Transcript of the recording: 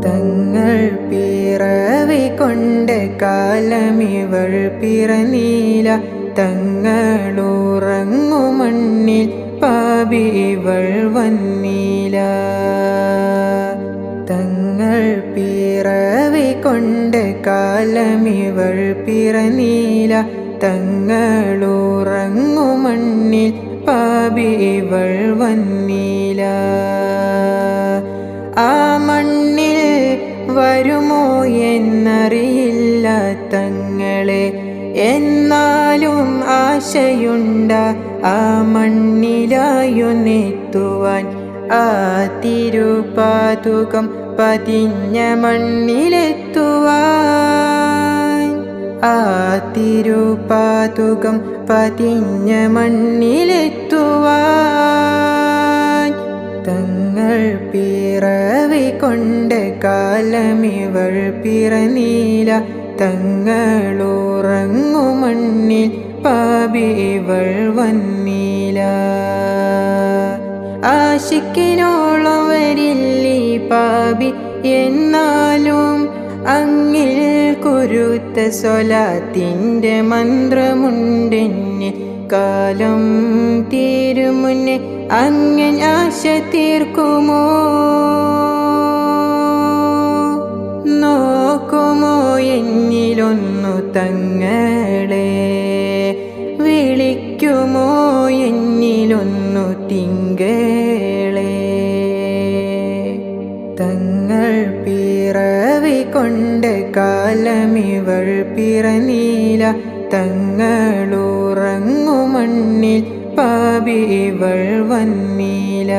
തങ്ങൾ പിറവി കൊണ്ട് കാലമിവൾ പിറന്നീല. തങ്ങളുറങ്ങു മണ്ണിൽ പാപി ഇവൾ വന്നീല. തങ്ങൾ പിറവി കൊണ്ട് കാലമിവൾ പിറന്നീല. തങ്ങളുറങ്ങു മണ്ണിൽ പാപി ഇവൾ വന്നീല. ആ മണ്ണിൽ വരുമോ എന്നറിയില്ല തങ്ങളെ, എന്നാലും ആശയുണ്ട ആ മണ്ണിലായൊന്നെത്തുവാൻ. ആ തിരുപാതുകം പതിഞ്ഞ മണ്ണിലെത്തുവാൻ. ആ തിരുപാതുകം പതിഞ്ഞ മണ്ണിലെത്തുവാൻ. തങ്ങൾ പിറവി കൊണ്ട് കാലമിവൾ പിറന്നീല. തങ്ങളുറങ്ങു മണ്ണിൽ പാപി ഇവൾ വന്നീല. ആശിക്കിനോളം വരില്ലീ പാപി, എന്നാലും അങ്ങിൽ കുരുത്ത സ്വലാത്തിൻ്റെ മന്ത്രമുണ്ടെന്നെ. കാലം തീരുമുന്നേ അങ്ങൻ ആശ തീർക്കുമോ? നോക്കുമോ എന്നിലൊന്നു തങ്ങളെ? വിളിക്കുമോ എന്നിലൊന്നു തിങ്കളെ? തങ്ങൾ പിറവി കൊണ്ട് കാലമിവൾ പിറന്നീല. തങ്ങളുറങ്ങു മണ്ണിൽ പാപി ഇവൾ വന്നീല.